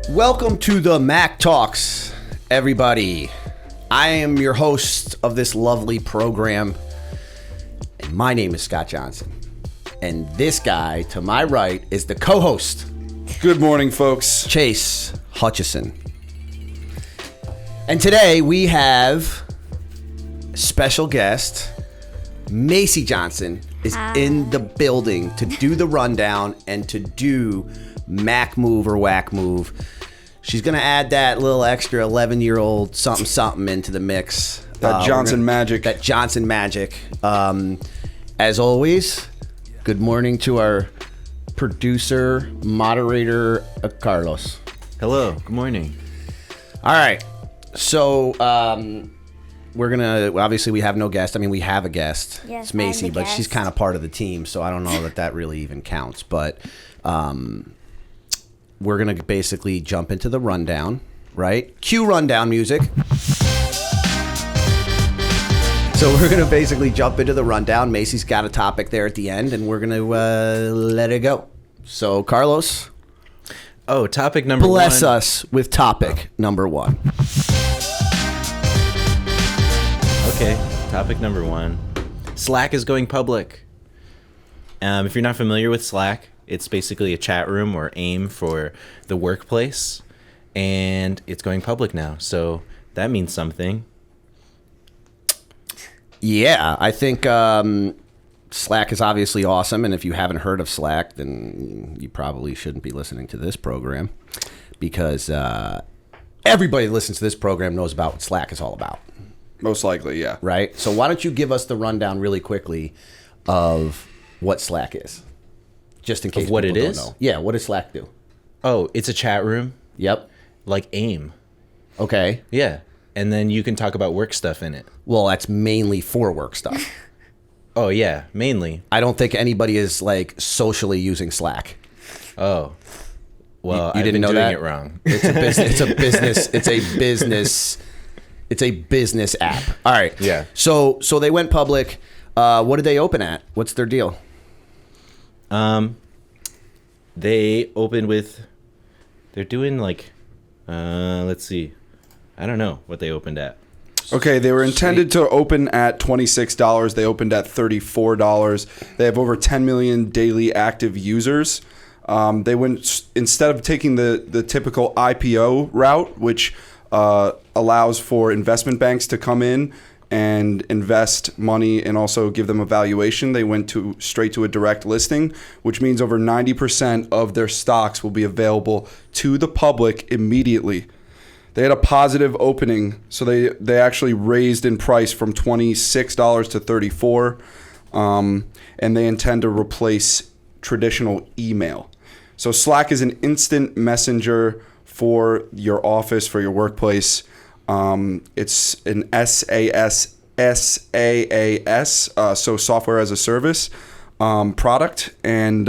Welcome to the Mack Talks, everybody. I am your host of this lovely program, and my name is Scott Johnson. And this guy to my right is the co-host. Good morning, folks. Chase Hutchison. And today we have special guest, Macy Johnson is in the building to do the rundown and to do Mack move or Wack move. She's going to add that little extra 11-year-old something into the mix. That Johnson magic. That Johnson magic. As always, good morning to our producer, moderator, Carlos. Hello, good morning. All right. So, we're going to, obviously we have no guest. I mean, we have a guest. Yes, it's Macy, I'm the but she's guest. kind of part of the team, so I don't know that really even counts. But we're going to basically jump into the rundown, right? Cue rundown music. So we're going to basically jump into the rundown. Macy's got a topic there at the end, and we're going to let it go. So, Carlos. Oh, topic number one. Bless us with topic number one. Okay, topic number one. Slack is going public. If you're not familiar with Slack, it's basically a chat room or AIM for the workplace, and it's going public now. So that means something. Yeah, I think Slack is obviously awesome, and if you haven't heard of Slack, then you probably shouldn't be listening to this program, because everybody that listens to this program knows about what Slack is all about. Most likely, yeah. Right? So why don't you give us the rundown really quickly of what Slack is, just in case Of what people it don't is? know. Yeah, what does Slack do? Oh, it's a chat room Yep. like AIM. Okay. Yeah, and then you can talk about work stuff in it. Well, that's mainly for work stuff. Oh, yeah, mainly. I don't think anybody is like socially using Slack. Oh, well, You I've didn't been know doing that? it wrong. It's a business. It's a business. It's a business. It's a business app. All right. Yeah. So they went public. What did they open at? What's their deal? They opened with, they're doing like, let's see, I don't know what they opened at. Okay, they were intended to open at $26. They opened at $34. They have over 10 million daily active users. They went, instead of taking the typical IPO route, which allows for investment banks to come in and invest money and also give them a valuation, they went straight to a direct listing, which means over 90% of their stocks will be available to the public immediately. They had a positive opening, so they actually raised in price from $26 to $34, and they intend to replace traditional email. So Slack is an instant messenger for your office, for your workplace. It's an SaaS, so software as a service product, and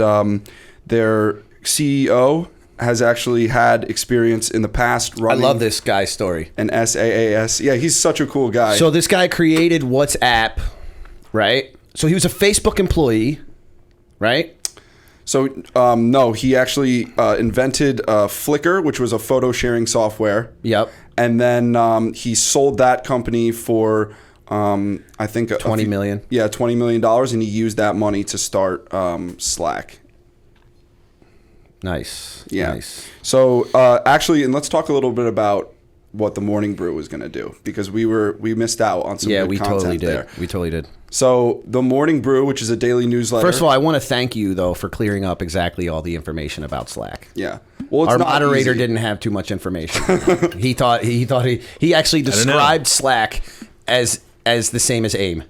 their CEO has actually had experience in the past running. I love this guy's story. An SaaS. Yeah, he's such a cool guy. So this guy created WhatsApp, right? So he was a Facebook employee, right? So, no, he actually invented Flickr, which was a photo sharing software. Yep. And then he sold that company for, I think, $20 million. Yeah, $20 million, and he used that money to start Slack. Nice. Yeah. Nice. So, actually, and let's talk a little bit about what the Morning Brew was going to do, because we missed out on some good content totally did. there. We totally did. So, the Morning Brew, which is a daily newsletter. First of all, I want to thank you, though, for clearing up exactly all the information about Slack. Yeah. Well, it's Our not moderator easy. didn't have too much information. he actually described Slack as the same as AIM.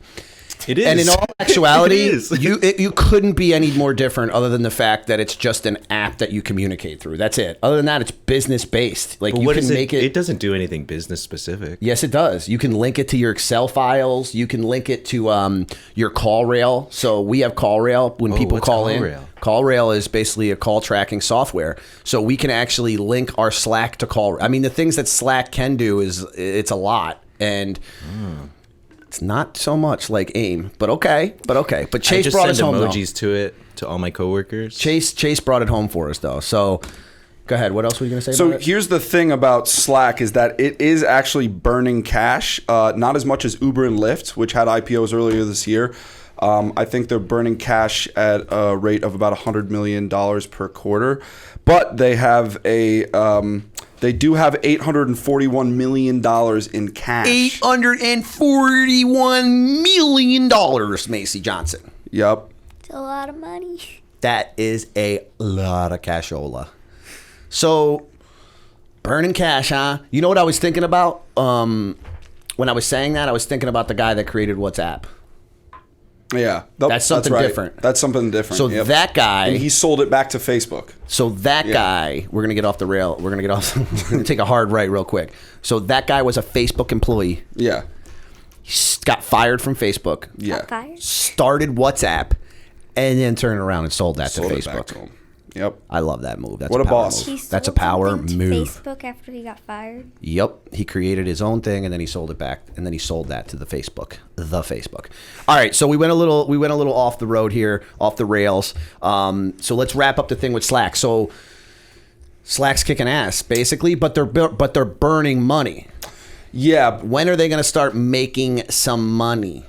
It is. And in all actuality, It is. you couldn't be any more different other than the fact that it's just an app that you communicate through. That's it. Other than that, it's business based. Like But you what can is make it. It doesn't do anything business specific. Yes, it does. You can link it to your Excel files. You can link it to your call rail. So we have call rail when people what's call call in. rail? Call rail is basically a call tracking software. So we can actually link our Slack to call. I mean, the things that Slack can do it's a lot. And It's not so much like AIM, but okay. But Chase I just brought send us home though. emojis to it to all my coworkers. Chase brought it home for us though. So go ahead. What else were you going to say So about it? here's the thing about Slack is that it is actually burning cash, not as much as Uber and Lyft, which had IPOs earlier this year. I think they're burning cash at a rate of about $100 million per quarter, but they have they do have $841 million in cash. $841 million, Macy Johnson. Yep. It's a lot of money. That is a lot of cashola. So, burning cash, huh? You know what I was thinking about? When I was saying that, I was thinking about the guy that created WhatsApp. Yeah. That's something right. different. That's something different. So that guy... And he sold it back to Facebook. So that guy... We're going to get off the rail. We're going to take a hard right real quick. So that guy was a Facebook employee. Yeah. He got fired from Facebook. Yeah. Got fired? Started WhatsApp. And then turned around and sold that Sold to it back Facebook. to him. Yep. I love that move. That's What a power boss. move. He That's a sold power something to move. Facebook after he got fired. Yep. He created his own thing and then he sold it back and then he sold that to the Facebook. All right, so we went a little off the road here, off the rails. So let's wrap up the thing with Slack. So Slack's kicking ass basically, but they're burning money. Yeah. When are they going to start making some money?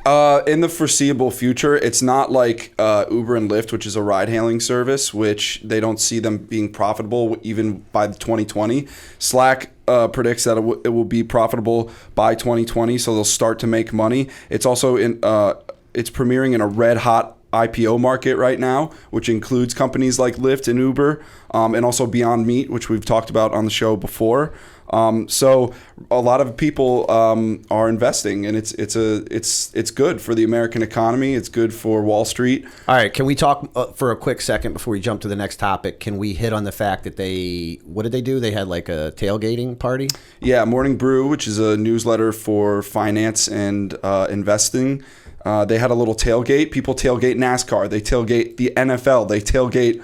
In the foreseeable future, it's not like Uber and Lyft, which is a ride-hailing service, which they don't see them being profitable even by 2020. Slack predicts that it will be profitable by 2020, so they'll start to make money. It's also it's premiering in a red-hot IPO market right now, which includes companies like Lyft and Uber, and also Beyond Meat, which we've talked about on the show before. So a lot of people are investing, and it's good for the American economy. It's good for Wall Street. All right, can we talk for a quick second before we jump to the next topic? Can we hit on the fact that what did they do? They had like a tailgating party? Yeah, Morning Brew, which is a newsletter for finance and investing. They had a little tailgate. People tailgate NASCAR. They tailgate the NFL. They tailgate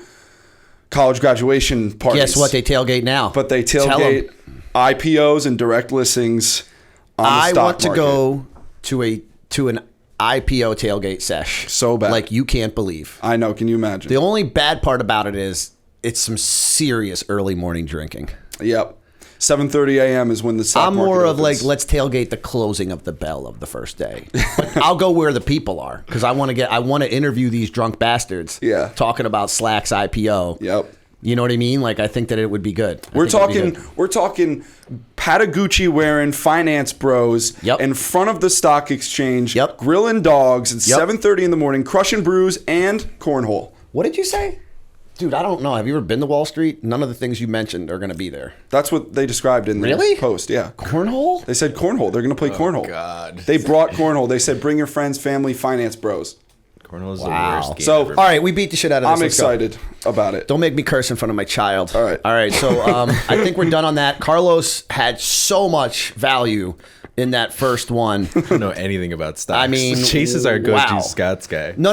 college graduation parties. Guess what? They tailgate now. But they tailgate IPOs and direct listings on the stock want to market. go to an IPO tailgate sesh. So bad. Like you can't believe. I know. Can you imagine? The only bad part about it is it's some serious early morning drinking. Yep. 7:30 a.m. is when the stock I'm market more of opens. like, let's tailgate the closing of the bell of the first day. But I'll go where the people are because I want to interview these drunk bastards. Yeah. Talking about Slack's IPO. Yep. You know what I mean? Like I think that it would be good. We're talking Patagucci wearing finance bros in front of the stock exchange, grilling dogs at 7:30 in the morning, crushing brews and cornhole. What did you say? Dude, I don't know. Have you ever been to Wall Street? None of the things you mentioned are going to be there. That's what they described in the post. Yeah. Cornhole? They said cornhole. They're going to play cornhole. God. They brought cornhole. They said bring your friends, family, finance bros. Cornhole is the worst game So, ever. All right, we beat the shit out of this. I'm excited about it. Don't make me curse in front of my child. All right. So I think we're done on that. Carlos had so much value in that first one. I don't know anything about stocks. I mean, Chase is our go-to wow. Scots guy. No.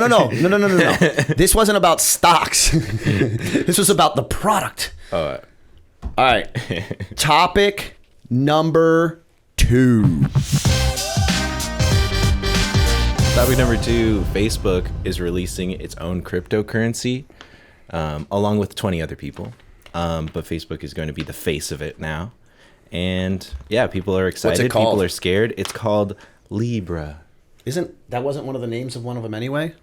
This wasn't about stocks. This was about the product. Oh, All right. Topic number 2. Topic number 2, Facebook is releasing its own cryptocurrency, along with 20 other people. But Facebook is going to be the face of it now. And yeah, people are excited. What's it called? People are scared. It's called Libra. That wasn't one of the names of one of them anyway?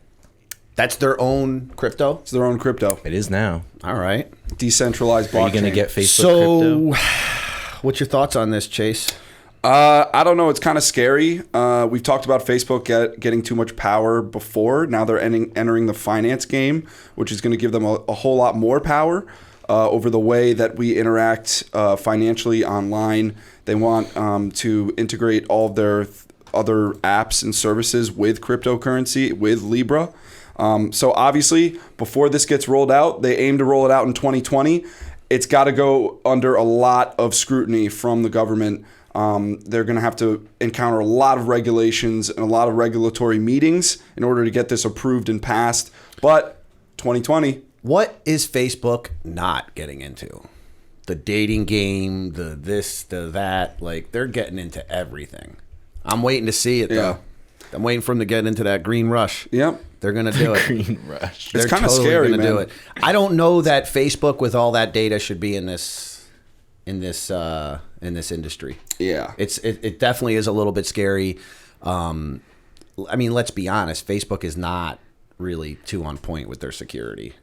That's their own crypto? It's their own crypto. It is now. All right. Decentralized blockchain. Are you going to get Facebook So, crypto? what's your thoughts on this, Chase? I don't know. It's kind of scary. We've talked about Facebook getting too much power before. Now they're entering the finance game, which is going to give them a whole lot more power over the way that we interact financially online. They want to integrate all of their other apps and services with cryptocurrency, with Libra. So obviously, before this gets rolled out, they aim to roll it out in 2020. It's got to go under a lot of scrutiny from the government. They're going to have to encounter a lot of regulations and a lot of regulatory meetings in order to get this approved and passed. But 2020. What is Facebook not getting into? The dating game, the this, the that. Like, they're getting into everything. I'm waiting to see it, though. I'm waiting for them to get into that green rush. Yep. They're gonna do it. Green rush. It's kinda scary, gonna man. do it. I don't know that Facebook with all that data should be in this industry. Yeah. It definitely is a little bit scary. I mean, let's be honest. Facebook is not really too on point with their security.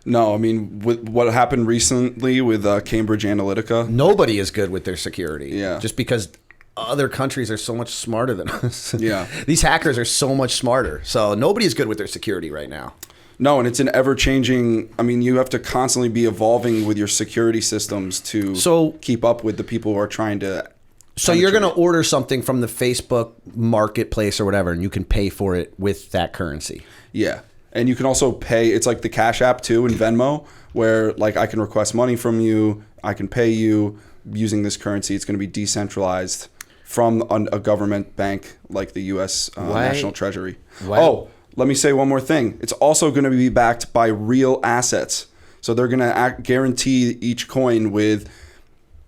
No, I mean, with what happened recently with Cambridge Analytica. Nobody is good with their security. Yeah. Just because other countries are so much smarter than us. Yeah. These hackers are so much smarter. So nobody is good with their security right now. No, and it's an ever-changing. I mean, you have to constantly be evolving with your security systems to keep up with the people who are trying to. So you're going to order something from the Facebook marketplace or whatever, and you can pay for it with that currency. Yeah. And you can also pay. It's like the Cash App too in Venmo, where like I can request money from you. I can pay you using this currency. It's going to be decentralized from a government bank like the U.S. National Treasury. Why? Oh, let me say one more thing. It's also going to be backed by real assets. So they're going to guarantee each coin with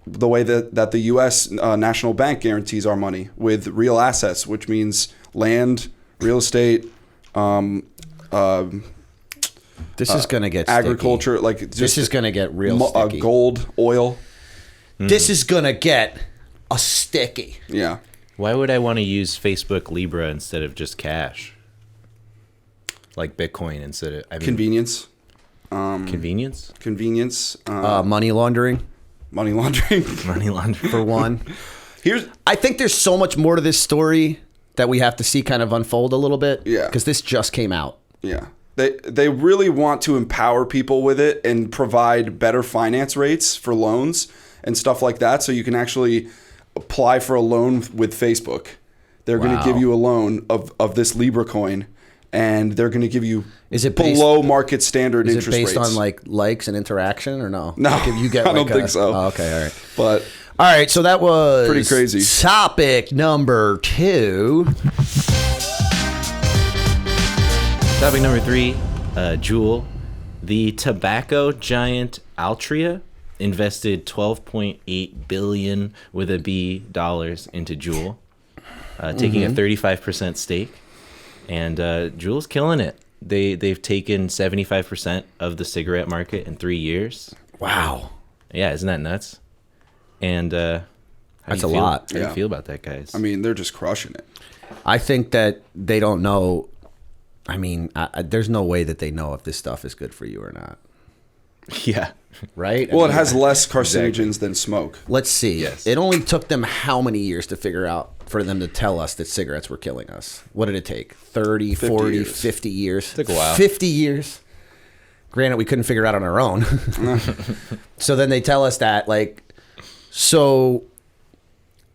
the way that the U.S. National Bank guarantees our money with real assets, which means land, real estate, this is going to get agriculture, sticky. like just this is going to get real sticky. Gold, oil. This is going to get a sticky. Yeah. Why would I want to use Facebook Libra instead of just cash? Like Bitcoin instead of Convenience. Convenience? Convenience. Money laundering. Money laundering. Money laundering. For one. I think there's so much more to this story that we have to see kind of unfold a little bit. Yeah. Because this just came out. Yeah. They really want to empower people with it and provide better finance rates for loans and stuff like that, so you can actually apply for a loan with Facebook. They're going to give you a loan of this Libra coin, and they're going to give you below market standard interest rates. Is it based on like likes and interaction or no? No, like if you get I don't think so. Oh, okay, all right. But all right, so that was pretty crazy. Topic number 2. Topic number 3, Juul. The tobacco giant Altria invested $12.8 billion with a B dollars into Juul, taking a 35% stake, and Juul's killing it. They've taken 75% of the cigarette market in 3 years. Wow. Yeah, isn't that nuts? And that's a lot. How do you feel about that, guys? I mean, they're just crushing it. I think that they don't know. I mean, there's no way that they know if this stuff is good for you or not. Yeah. Right? Well, it has less carcinogens than smoke. Let's see. Yes. It only took them how many years to figure out for them to tell us that cigarettes were killing us? What did it take? 30, 40, years. 50 years? Took a while. 50 years. Granted, we couldn't figure it out on our own. So then they tell us that, like, so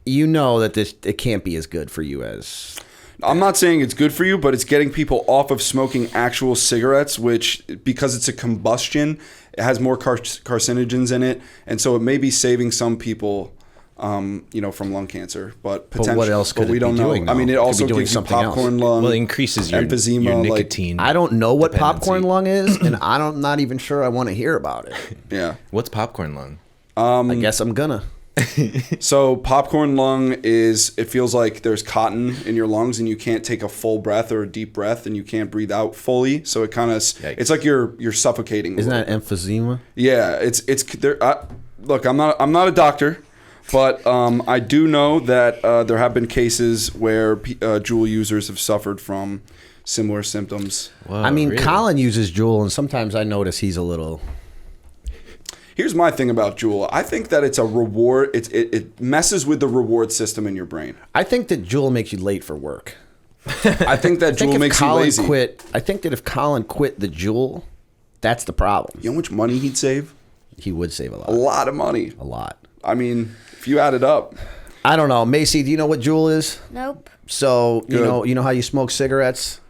you know that it can't be as good for you as... I'm not saying it's good for you, but it's getting people off of smoking actual cigarettes, which, because it's a combustion, it has more carcinogens in it, and so it may be saving some people, from lung cancer. But potentially, what else could we it don't be know. doing, I mean, though? it It could also be doing gives you something else. popcorn lung. Well, it increases your emphysema, nicotine. I don't know what dependency. popcorn lung is, and I'm not even sure I want to hear about it. Yeah. What's popcorn lung? I guess I'm gonna. So popcorn lung it feels like there's cotton in your lungs and you can't take a full breath or a deep breath and you can't breathe out fully. So it kind of, it's like you're suffocating. Isn't that emphysema? Yeah, it's there. Look, I'm not a doctor, but I do know that there have been cases where Juul users have suffered from similar symptoms. Whoa, I mean, really? Colin uses Juul, and sometimes I notice he's a little... Here's my thing about Juul. I think that it's a reward. It messes with the reward system in your brain. I think that Juul makes you late for work. I think that Juul makes you lazy. I think that if Colin quit the Juul, that's the problem. You know how much money he'd save? He would save a lot. A lot of money. A lot. I mean, if you add it up. I don't know. Macy, do you know what Juul is? Nope. So, Good. you know how you smoke cigarettes?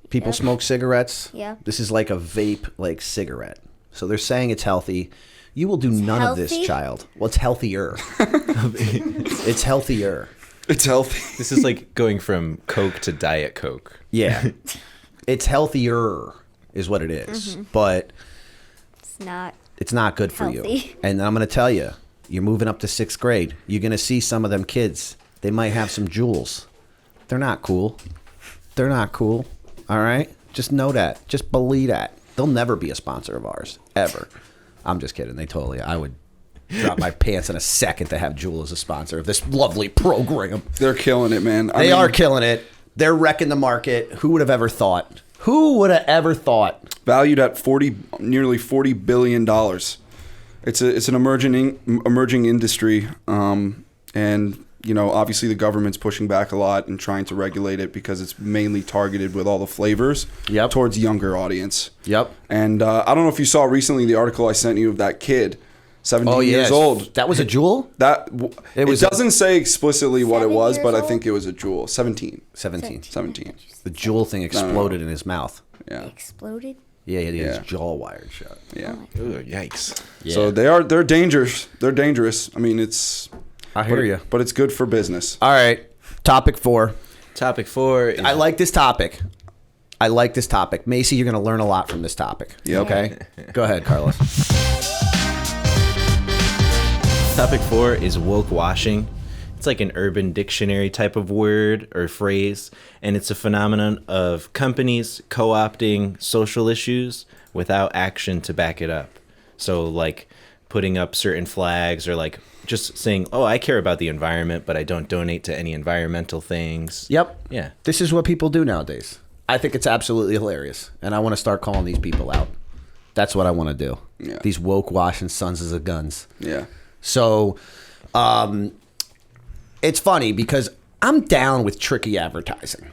People Yeah. smoke cigarettes? Yeah. This is like a vape, like, cigarette. So they're saying it's healthy. You will do none of this, healthy? child. Well, it's healthier. It's healthier. It's healthy. This is like going from Coke to Diet Coke. Yeah. It's healthier is what it is. But It's not. it's not good for you. Healthy. And I'm going to tell you, you're moving up to 6th grade. You're going to see some of them kids. They might have some Juuls. They're not cool. They're not cool. All right? Just know that. Just believe that. They'll never be a sponsor of ours. Ever. I'm just kidding. I would drop my pants in a second to have Juul as a sponsor of this lovely program. They're killing it, man. They are killing it. They're wrecking the market. Who would have ever thought? Who would have ever thought? Valued at nearly $40 billion. It's an emerging industry, and obviously the government's pushing back a lot and trying to regulate it because it's mainly targeted with all the flavors towards younger audience. Yep. And I don't know if you saw recently the article I sent you of that kid, 17 years old. That was a Juul? It doesn't say explicitly what it was, but I think it was a Juul. 17. 17. The The Juul thing exploded in his mouth. Yeah. exploded. Yeah, he had his jaw wired shut. Yeah. Ooh, yikes. Yeah. So they're dangerous. They're dangerous. I mean, I hear you. But it's good for business. All right. Topic 4. Topic 4 is I like this topic. Macy, you're going to learn a lot from this topic. Yep. Okay? Go ahead, Carlos. Topic 4 is woke washing. It's like an urban dictionary type of word or phrase, and it's a phenomenon of companies co-opting social issues without action to back it up. So like putting up certain flags or like just saying, oh, I care about the environment, but I don't donate to any environmental things. Yep. Yeah. This is what people do nowadays. I think it's absolutely hilarious, and I want to start calling these people out. That's what I want to do. Yeah. These woke washing sons of guns. Yeah. So, it's funny because I'm down with tricky advertising,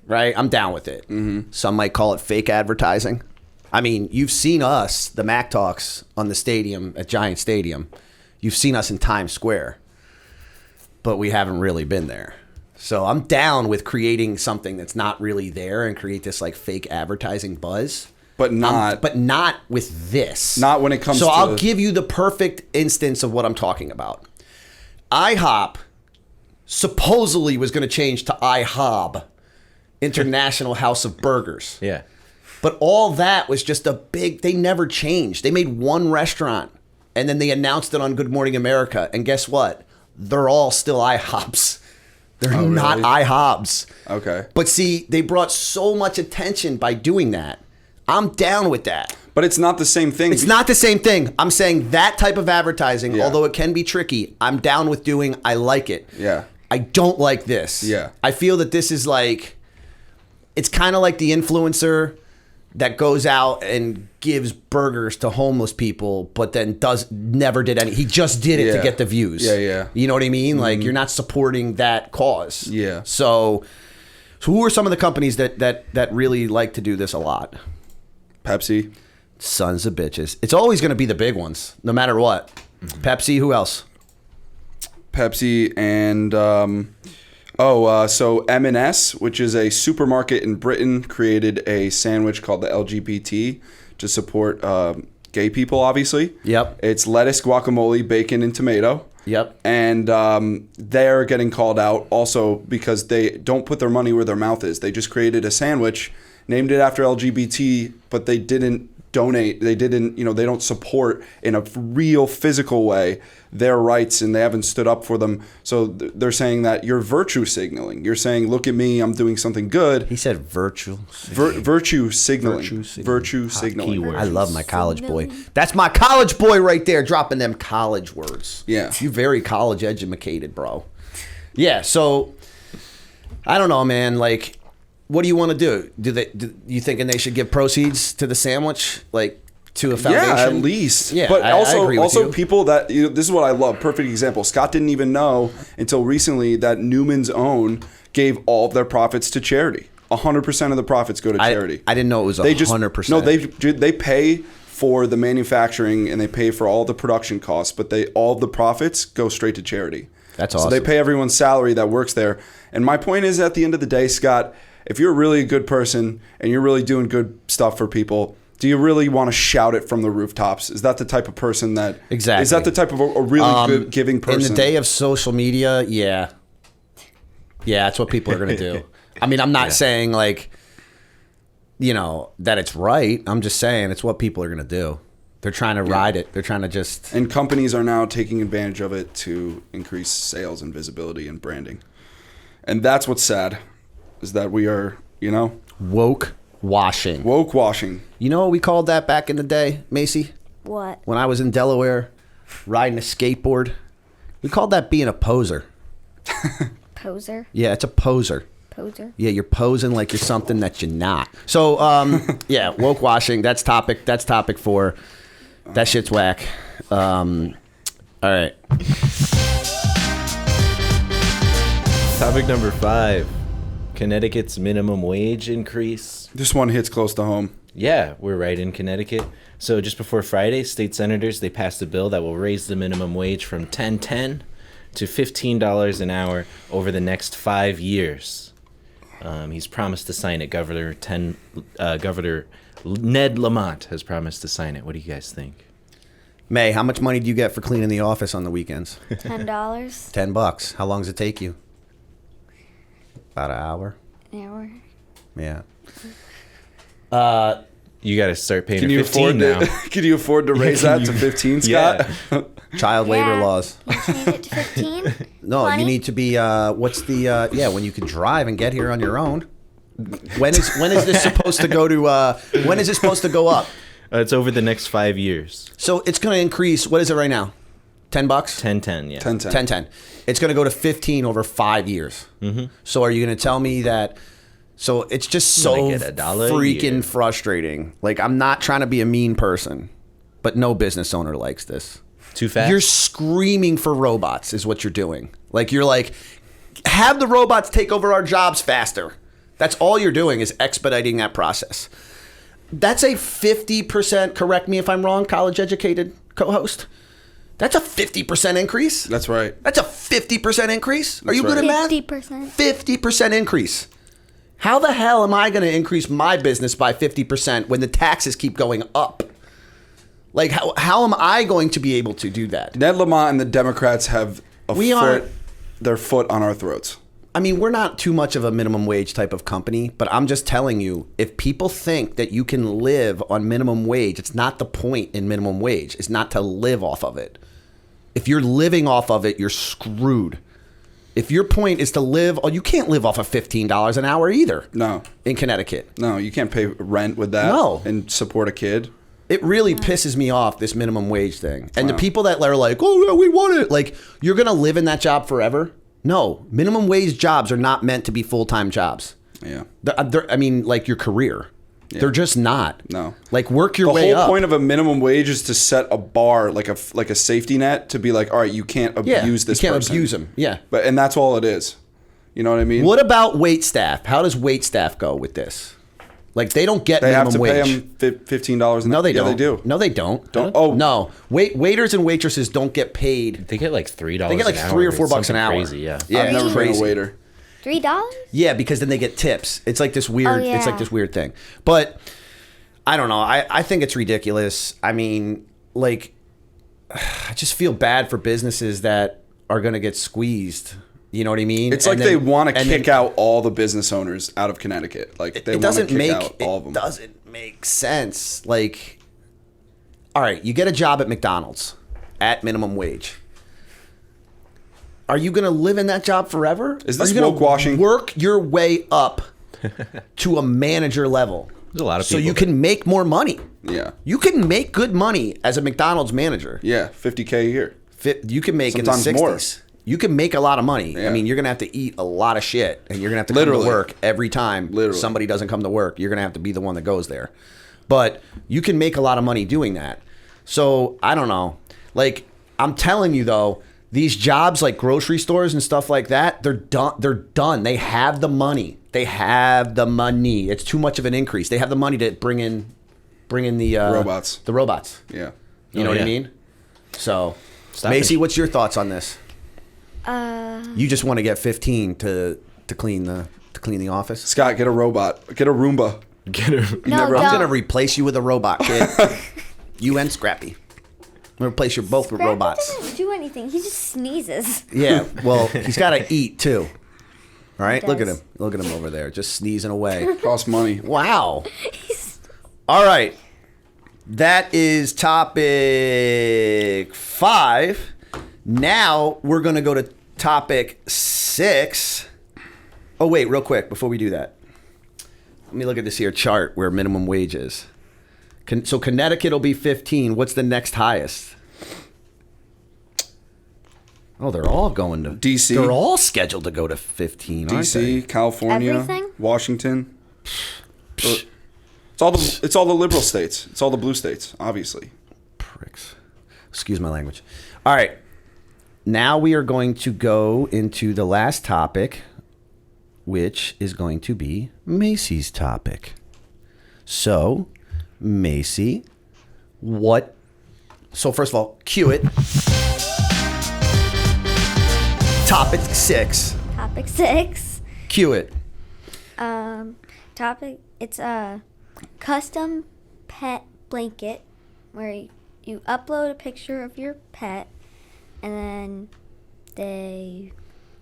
right? I'm down with it. Mm-hmm. Some might call it fake advertising. I mean, you've seen us, the Mack Talks, on the stadium at Giant Stadium. You've seen us in Times Square, but we haven't really been there. So I'm down with creating something that's not really there and create this like fake advertising buzz. But not with this. Not when it comes to... So I'll give you the perfect instance of what I'm talking about. IHOP supposedly was going to change to IHOB, International House of Burgers. Yeah. But all that was just they never changed. They made one restaurant and then they announced it on Good Morning America. And guess what? They're all still IHOPs. They're not really? IHOBs. Okay. But see, they brought so much attention by doing that. I'm down with that. But it's not the same thing. It's not the same thing. I'm saying that type of advertising, although it can be tricky, I'm down with doing. I like it. Yeah. I don't like this. Yeah. I feel that this is like, it's kind of like the influencer that goes out and gives burgers to homeless people, but then never did any. He just did it to get the views. Yeah, yeah. You know what I mean? Like, you're not supporting that cause. Yeah. So who are some of the companies that really like to do this a lot? Pepsi. Sons of bitches. It's always going to be the big ones, no matter what. Pepsi, who else? Pepsi and so M&S, which is a supermarket in Britain, created a sandwich called the LGBT to support gay people, obviously. Yep. It's lettuce, guacamole, bacon, and tomato. Yep. And they're getting called out also because they don't put their money where their mouth is. They just created a sandwich, named it after LGBT, but they didn't donate. They didn't, they don't support in a real physical way their rights, and they haven't stood up for them. So they're saying that you're virtue signaling. You're saying, look at me, I'm doing something good. He said virtue. Virtue signaling. Virtue signaling. keyword. I love my college boy. That's my college boy right there, dropping them college words. Yeah. You very college educated, bro. Yeah, so I don't know, man. Like, what do you want to do? Do you thinking they should give proceeds to the sandwich, like to a foundation? Yeah, at least. Yeah, but I agree with also you. people that this is what I love. Perfect example. Scott didn't even know until recently that Newman's Own gave all of their profits to charity. 100% of the profits go to charity. I didn't know it was 100%. No, they pay for the manufacturing and they pay for all the production costs, but all of the profits go straight to charity. That's awesome. So they pay everyone's salary that works there. And my point is, at the end of the day, Scott, if you're really a good person and you're really doing good stuff for people, do you really want to shout it from the rooftops? Is that the type of person that... Exactly. Is that the type of a really good giving person? In the day of social media, yeah. Yeah, that's what people are going to do. I mean, I'm not saying like, that it's right. I'm just saying it's what people are going to do. They're trying to ride it. They're trying to just... And companies are now taking advantage of it to increase sales and visibility and branding. And that's what's sad, is that we are, Woke washing. woke washing. You know what we called that back in the day, Macy? What? When I was in Delaware riding a skateboard, we called that being a poser. Poser? Yeah, it's a poser. Poser? Yeah, you're posing like you're something that you're not. So, yeah, woke washing. That's topic 4. That shit's whack. All right. Topic number 5. Connecticut's minimum wage increase. This one hits close to home. Yeah, we're right in Connecticut. So just before Friday, state senators, they passed a bill that will raise the minimum wage from $10.10 to $15 an hour over the next 5 years. He's promised to sign it. Governor Ned Lamont has promised to sign it. What do you guys think? May, how much money do you get for cleaning the office on the weekends? $10. $10. How long does it take you? About an hour. An hour. Yeah. You got to start paying Can her you 15 now. Can you afford to raise that to 15, Scott? Yeah. Child labor laws. You change it to 15? No, 20? you need to be. What's the? When you can drive and get here on your own. When is this supposed to go to? When is it supposed to go up? It's over the next 5 years. So it's going to increase. What is it right now? $10. 10.10, yeah. 10. 10. It's going to go to 15 over 5 years. Mm-hmm. So are you going to tell me that? So it's just so Like at $1 a freaking year. frustrating. Like, I'm not trying to be a mean person, but no business owner likes this. Too fast? You're screaming for robots is what you're doing. Like, you're like, have the robots take over our jobs faster. That's all you're doing is expediting that process. That's a 50%, correct me if I'm wrong, college-educated co-host. That's a 50% increase. That's right. That's a 50% increase. Are you That's good at right. math? 50%. 50% increase. How the hell am I going to increase my business by 50% when the taxes keep going up? Like, how am I going to be able to do that? Ned Lamont and the Democrats have are- their foot on our throats. I mean, we're not too much of a minimum wage type of company, but I'm just telling you, if people think that you can live on minimum wage, it's not the point in minimum wage. It's not to live off of it. If you're living off of it, you're screwed. If your point is to live, you can't live off of $15 an hour either. No. In Connecticut. No, you can't pay rent with that. No. And support a kid. It really pisses me off, this minimum wage thing. And Wow. the people that are like, oh, yeah, we want it. Like, you're going to live in that job forever? No. Minimum wage jobs are not meant to be full-time jobs. Yeah. I mean, like your career. Yeah. They're just not. No. Like, work your The way whole up. point of a minimum wage is to set a bar, like a safety net, to be like, all right, you can't abuse this you can't person. abuse them. Yeah. And that's all it is. You know what I mean? What about wait staff? How does wait staff go with this? Like, they don't get They have minimum to pay wage. them $15 an hour. No, they don't. Yeah, they do. No, they don't. Oh. Waiters and waitresses don't get paid. They get like $3 They get like an hour. $3 or $4 It's an hour. something crazy, yeah. Yeah, I've it's never been crazy. a waiter. $3? Yeah, because then they get tips. It's like this weird. Oh, yeah. It's like this weird thing. But I don't know. I think it's ridiculous. I mean, like, I just feel bad for businesses that are going to get squeezed. You know what I mean? It's like they want to kick out all the business owners out of Connecticut. Like, they it want to doesn't kick make out all of them. It doesn't make sense. Like, all right, you get a job at McDonald's at minimum wage. Are you going to live in that job forever? Is this Are you gonna woke washing? Work your way up to a manager level. There's a lot of so people you can make more money. Yeah. You can make good money as a McDonald's manager. Yeah, $50K a year. You can make Sometimes in the 60s. more. You can make a lot of money. Yeah. I mean, you're going to have to eat a lot of shit, and you're going to have to come Literally. to work every time Literally. somebody doesn't come to work. You're going to have to be the one that goes there. But you can make a lot of money doing that. So, I don't know. Like, I'm telling you, though, these jobs like grocery stores and stuff like that, they're done. They're done. They have the money. They have the money. It's too much of an increase. They have the money to bring in the Robots. The robots. Yeah. You know what I yeah. mean? So, Stop Macy, it. what's your thoughts on this? You just want to get 15 to clean the office? Scott, get a robot. Get a Roomba. Get her. No, I'm don't. gonna replace you with a robot, kid. You and Scrappy. I'm gonna replace you both with Scrappy robots. doesn't do anything. He just sneezes. Yeah, well, he's got to eat too. All right, He look at does. him. Look at him over there, just sneezing away. Costs money. Wow. All right, that is topic 5. Now we're gonna go to topic 6. Oh, wait, real quick, before we do that. Let me look at this here chart where minimum wage is. So Connecticut will be 15. What's the next highest? Oh, they're all going to... DC. They're all scheduled to go to 15, aren't they? DC, California, Everything? Washington. It's all the liberal states. It's all the blue states, obviously. Pricks. Excuse my language. All right. Now we are going to go into the last topic, which is going to be Macy's topic. So, Macy, what... So, first of all, cue it. Topic 6. Topic 6. Cue it. It's a custom pet blanket where you upload a picture of your pet and then they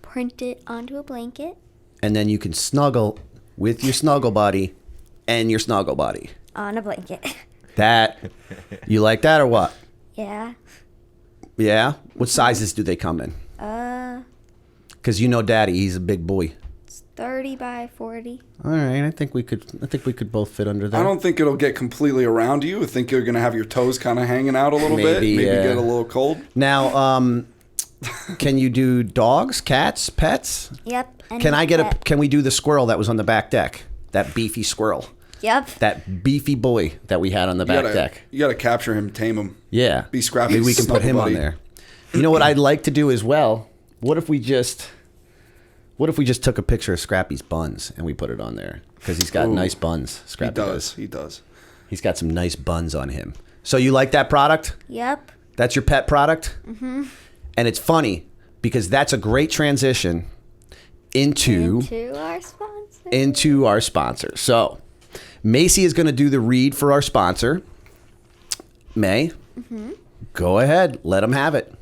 print it onto a blanket. And then you can snuggle with your snuggle buddy and your snuggle buddy. On a blanket. That, you like that or what? Yeah. Yeah? What sizes do they come in? Because you know Daddy, he's a big boy. It's 30 by 40. All right, I think we could both fit under that. I don't think it'll get completely around you. I think you're going to have your toes kind of hanging out a little bit. Maybe get a little cold. Now, can you do dogs, cats, pets? Yep. Can we do the squirrel that was on the back deck? That beefy squirrel. Yep. That beefy boy that we had on the back deck. You got to capture him, tame him. Yeah. Be scrappy. Maybe we can put him buddy. on there. You know what I'd like to do as well? What if we just took a picture of Scrappy's buns and we put it on there? Because he's got nice buns. Scrappy does. He does. He's got some nice buns on him. So you like that product? Yep. That's your pet product? Mm-hmm. And it's funny because that's a great transition into our sponsor. So Macy is going to do the read for our sponsor. May, go ahead. Let them have it.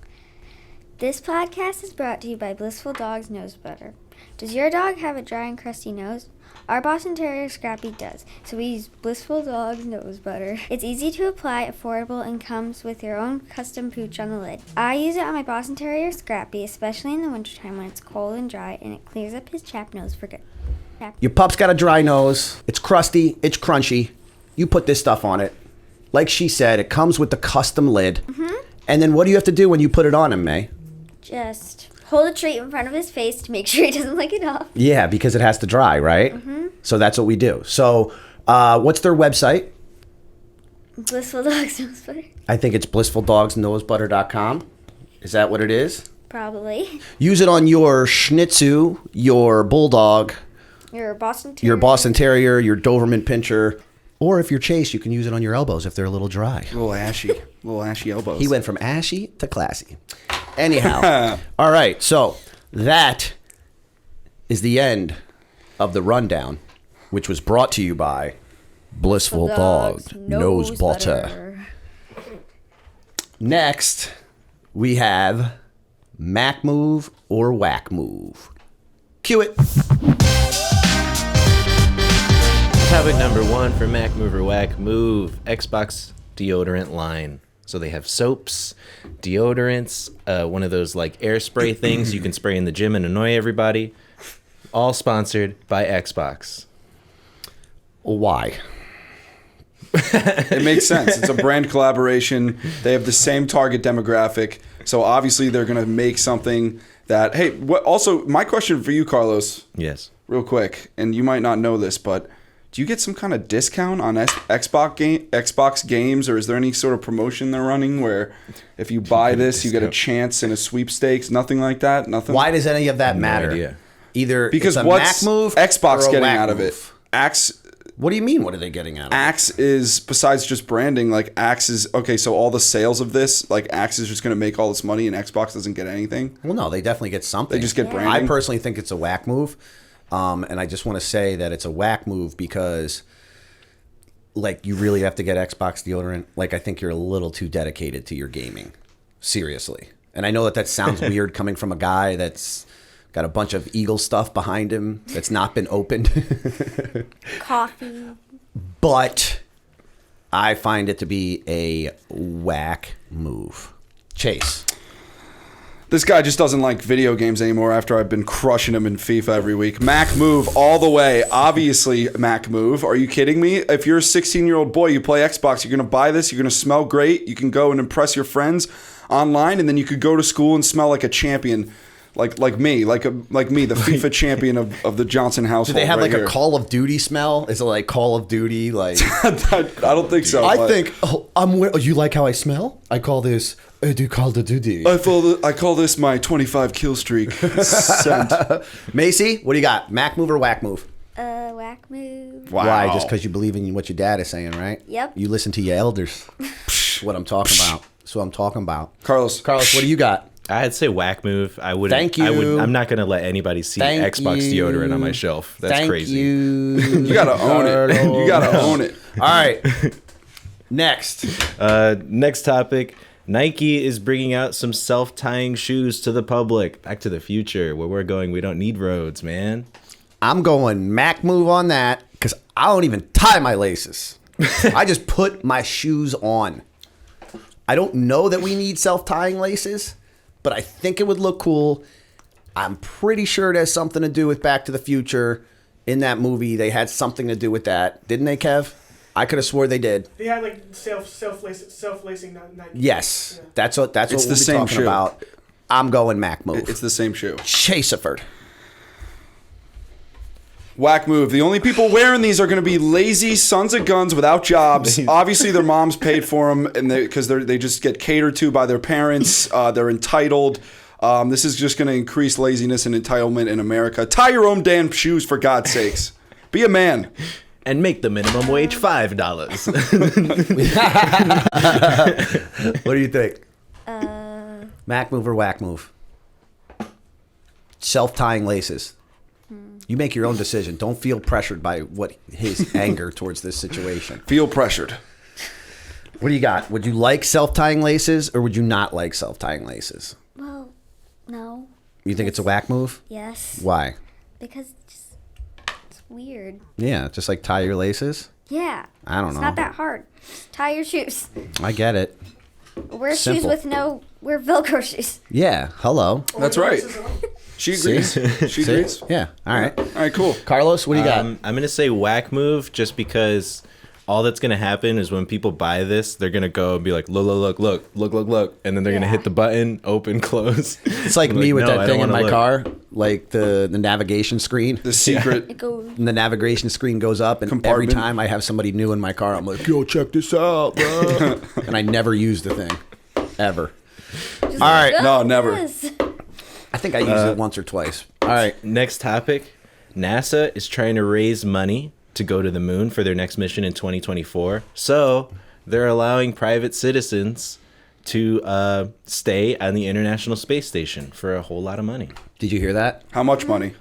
This podcast is brought to you by Blissful Dog's Nose Butter. Does your dog have a dry and crusty nose? Our Boston Terrier Scrappy does, so we use Blissful Dog's Nose Butter. It's easy to apply, affordable, and comes with your own custom pooch on the lid. I use it on my Boston Terrier Scrappy, especially in the wintertime when it's cold and dry, and it clears up his chapped nose for good. Your pup's got a dry nose. It's crusty. It's crunchy. You put this stuff on it. Like she said, it comes with the custom lid. Mm-hmm. And then what do you have to do when you put it on him, May? Just hold a treat in front of his face to make sure he doesn't lick it off. Yeah, because it has to dry, right? Mm-hmm. So that's what we do. So what's their website? Blissful Dog's Nose Butter. I think it's blissfuldogsnosebutter.com. Is that what it is? Probably. Use it on your Shih Tzu, your Bulldog, Your Boston Terrier. your Boston Terrier, your Doberman Pinscher, or if you're Chase, you can use it on your elbows if they're a little dry. Little ashy elbows. He went from ashy to classy. Anyhow, all right, so that is the end of the rundown, which was brought to you by Blissful Dog Nose Butter. Next, we have Mack Move or Wack Move. Cue it. Topic number 1 for Mack Move or Wack Move, Xbox deodorant line. So they have soaps, deodorants, one of those like air spray things you can spray in the gym and annoy everybody. All sponsored by Xbox. Why? It makes sense. It's a brand collaboration. They have the same target demographic. So obviously they're going to make something that, hey, also my question for you, Carlos. Yes. Real quick, and you might not know this, but do you get some kind of discount on Xbox games, or is there any sort of promotion they're running where if you buy this, you get a chance in a sweepstakes? Nothing like that? Nothing? Why does any of that matter? idea. Either Because it's a what's Mack Move Xbox or a getting Wack out of Move. it? What do you mean? What are they getting out of it? Axe is, besides just branding, like Axe is, okay, so all the sales of this, like Axe is just going to make all this money and Xbox doesn't get anything? Well, no, they definitely get something. They just get branding? I personally think it's a Wack Move. And I just want to say that it's a Wack Move because, like, you really have to get Xbox deodorant. Like, I think you're a little too dedicated to your gaming. Seriously. And I know that sounds weird coming from a guy that's got a bunch of Eagle stuff behind him that's not been opened. Coffee. But I find it to be a Wack Move. Chase. This guy just doesn't like video games anymore after I've been crushing him in FIFA every week. Mack Move all the way. Obviously, Mack Move. Are you kidding me? If you're a 16-year-old boy, you play Xbox, you're going to buy this, you're going to smell great, you can go and impress your friends online, and then you could go to school and smell like a champion. Like me, the FIFA champion of the Johnson household. Do they have right like here. a Call of Duty smell? Is it like Call of Duty? Like I don't think so. I but think you like how I smell? I call this do Call of Duty. I call this my 25 kill streak. Scent. Macy, what do you got? Mack move or whack move? Whack move. Wow. Why? Just because you believe in what your dad is saying, right? Yep. You listen to your elders. What I'm talking about. That's what I'm talking about. Carlos, what do you got? I'd say whack move. I wouldn't. Thank you. I'm not gonna let anybody see Thank Xbox you. deodorant on my shelf. That's Thank crazy. you gotta own it. You gotta own it. All right. Next. Next topic. Nike is bringing out some self-tying shoes to the public. Back to the Future, where we're going. We don't need roads, man. I'm going Mack move on that because I don't even tie my laces. I just put my shoes on. I don't know that we need self-tying laces, but I think it would look cool. I'm pretty sure it has something to do with Back to the Future. In that movie, they had something to do with that. Didn't they, Kev? I could have swore they did. They had like self-lacing Nike. Yes. Yeah. That's what It's we'll the be same talking shoe. about. I'm going Mack move. It's the same shoe. Chaserford. Whack move. The only people wearing these are going to be lazy sons of guns without jobs. Obviously, their moms paid for them, and because they just get catered to by their parents. They're entitled. This is just going to increase laziness and entitlement in America. Tie your own damn shoes, for God's sakes. Be a man. And make the minimum wage $5. What do you think? Mack move or whack move? Self-tying laces. You make your own decision. Don't feel pressured by what his anger towards this situation. Feel pressured. What do you got? Would you like self-tying laces or would you not like self-tying laces? Well, no. You think it's a whack move? Yes. Why? Because it's weird. Yeah, just like tie your laces. Yeah. I don't It's know. not that hard. Just tie your shoes. I get it. Wear Simple. shoes with wear Velcro shoes. Yeah. Hello. That's right. She agrees. She agrees. Yeah. All right. All right, cool. Carlos, what do you got? I'm gonna say whack move just because all that's gonna happen is when people buy this, they're gonna go and be like, look, and then they're gonna hit the button, open, close. It's like I'm me with "No, I that don't thing in wanna my look." car, like the navigation screen. The secret. It goes. And the navigation screen goes up, and every Compartment. time I have somebody new in my car, I'm like, "Yo, check this out, bro!" And I never use the thing, ever. Just All right. like, No, "Oh, never." yes." I think I used it once or twice. All right. Next topic. NASA is trying to raise money to go to the moon for their next mission in 2024. So they're allowing private citizens to stay on the International Space Station for a whole lot of money. Did you hear that? How much money?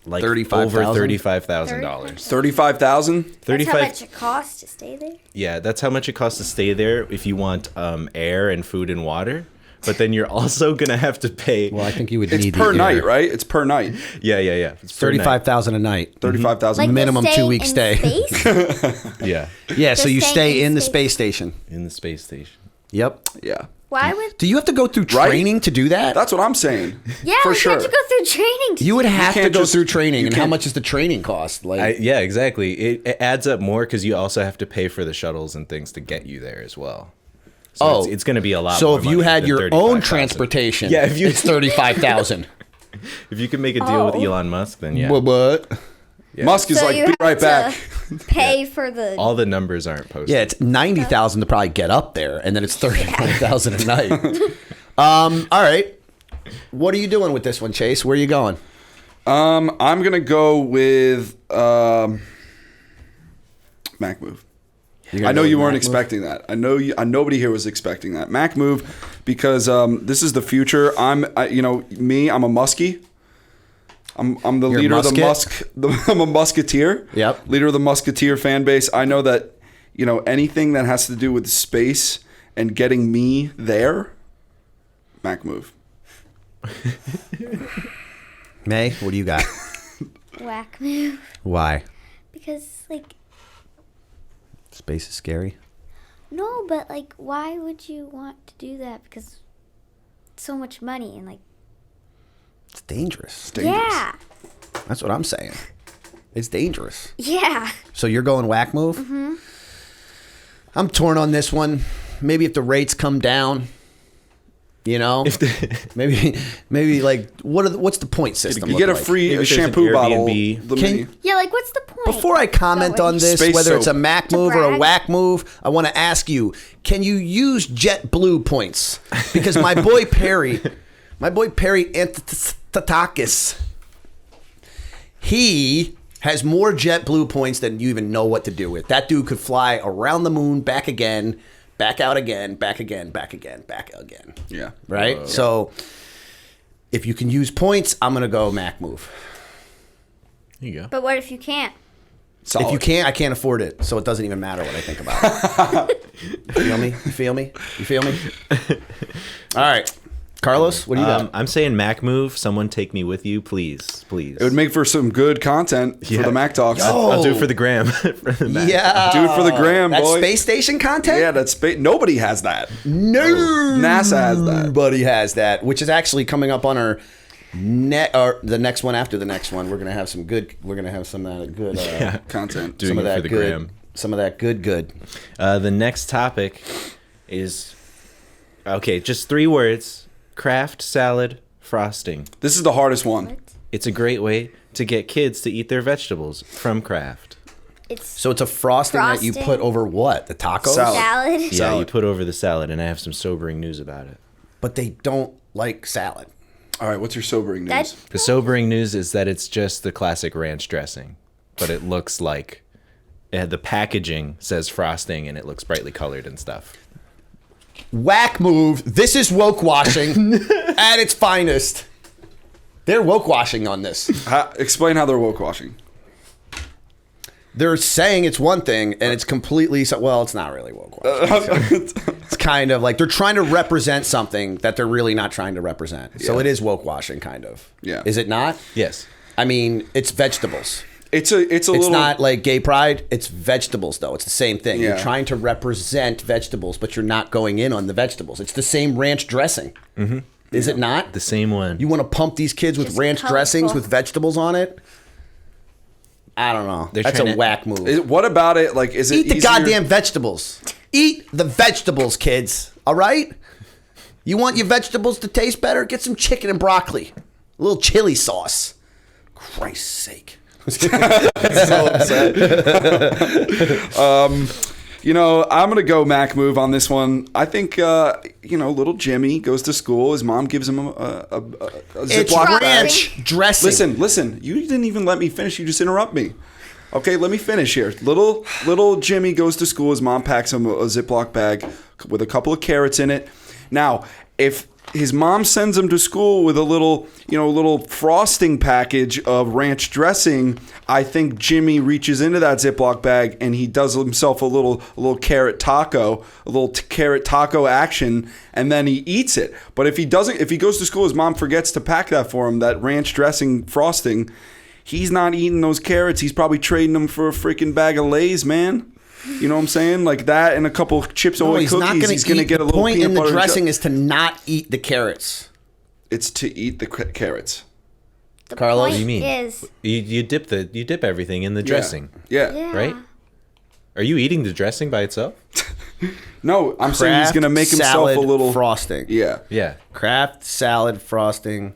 Like $35,000? over $35,000. 35,000. That's how much it costs to stay there. Yeah, that's how much it costs to stay there if you want air and food and water. But then you're also gonna have to pay. Well, I think you would It's need per the night, air. right? It's per night. Yeah. It's per night. $35,000 a night. 35,000. Like Minimum they 2 week in stay. Space? Yeah, Yeah, so Just you stay stay in in the space. space station. in the space station. Yep. Yeah. Why would? Do you have to go through Right? training to do that? That's what I'm saying. Yeah, for we sure. have to go through training. You would have to can't go just- through training. you And how can't- much does the training cost? Like, Yeah, exactly. It adds up more because you also have to pay for the shuttles and things to get you there as well. So it's going to be a lot. So more if you money had than your own 35,000. transportation, Yeah, if you- it's 35,000. If you can make a deal with Oh. Elon Musk, then yeah. What? Yeah. Musk is So like, you be have right to back. Pay for the. All the numbers aren't posted. Yeah, it's 90,000 to probably get up there, and then it's 35,000 a night. All right. What are you doing with this one, Chase? Where are you going? I'm gonna go with Mac move. I know you weren't expecting that. I know nobody here was expecting that. Mac move, because this is the future. I'm a muskie. I'm the You're a leader of the musket? I'm a musketeer. Yep. Leader of the musketeer fan base. I know that anything that has to do with space and getting me there, Mac move. May, what do you got? Whack move. Why? Because, like, Space is scary. no, but, like, why would you want to do that? Because so much money and, like, It's dangerous. Dangerous. Yeah. That's what I'm saying. It's dangerous. Yeah. So you're going whack move? Mm-hmm. I'm torn on this one. Maybe if the rates come down, you know, maybe like what's the point system? You look get a like? free Maybe there's an shampoo bottle. Airbnb. Yeah, like what's the point? Before I comment on this, Space whether it's a soap. Mack To move or a brag. Wack move, I want to ask you: can you use JetBlue points? Because my boy Perry Antitakis, he has more JetBlue points than you even know what to do with. That dude could fly around the moon, back again, back out again, back again, back again, back again. Yeah. Right? So if you can use points, I'm going to go Mack move. There you go. But what if you can't? Solid. If you can't, I can't afford it, so it doesn't even matter what I think about it. You feel me? You feel me? You feel me? All right. Carlos, what do you got? I'm saying Mack move. Someone take me with you, please. It would make for some good content for Yeah. the Mack Talks. I'll do it for the gram. For the Mack. Yeah. Do it for the gram, That's boy. space station content? Yeah, that's nobody has that. No. NASA has that. Nobody has that, which is actually coming up on our or the next one after the next one. We're going to have some good Content. Doing some of it that for the good. gram. Some of that good. The next topic is just 3 words. Kraft salad frosting. This is the hardest one. It's a great way to get kids to eat their vegetables from Kraft. It's So it's a frosting that you Frosting. put over what? The tacos? Salad. salad. Yeah, Salad. you put over the salad, and I have some sobering news about it. But they don't like salad. All right, what's your sobering news? That- The sobering news is that it's just the classic ranch dressing, but it looks like the packaging says frosting, and it looks brightly colored and stuff. Whack move. This is woke washing at its finest. They're woke washing on this. Explain how they're woke washing. They're saying it's one thing and it's completely well, it's not really woke washing. It's kind of like they're trying to represent something that they're really not trying to represent. So Yeah. it is woke washing kind of. Yeah. Is it not? Yes. I mean, it's vegetables. It's a It's little not like gay pride. It's vegetables, though. It's the same thing. Yeah. You're trying to represent vegetables, but you're not going in on the vegetables. It's the same ranch dressing. Mm-hmm. Is it not? The same one. You want to pump these kids with Just ranch colorful. dressings with vegetables on it? I don't know. They're That's a trying to- whack move. What about it? Like, is it Eat the easier- goddamn vegetables. Eat the vegetables, kids. All right? You want your vegetables to taste better? Get some chicken and broccoli. A little chili sauce. Christ's sake. so upset. I'm gonna go Mack move on this one. I think little Jimmy goes to school. His mom gives him a It's Ziploc bag. ranch dressing. Listen. You didn't even let me finish. You just interrupt me. Okay, let me finish here. Little Jimmy goes to school. His mom packs him a Ziploc bag with a couple of carrots in it. Now, if his mom sends him to school with a little frosting package of ranch dressing, I think Jimmy reaches into that Ziploc bag and he does himself a little carrot taco, carrot taco action, and then he eats it. But if he goes to school, his mom forgets to pack that for him, that ranch dressing frosting, he's not eating those carrots. He's probably trading them for a freaking bag of Lay's, man. You know what I'm saying? Like that and a couple of Chips No, Ahoy he's cookies. not going He's to going to eat. get a The little point peanut in the butter dressing is to not eat the carrots. It's to eat the carrots. The Carlos? point What do you mean? is, You dip everything in the dressing, Yeah. yeah. right? Are you eating the dressing by itself? No, I'm saying he's Kraft going to make himself salad a little frosting. Yeah. Yeah. Kraft salad frosting.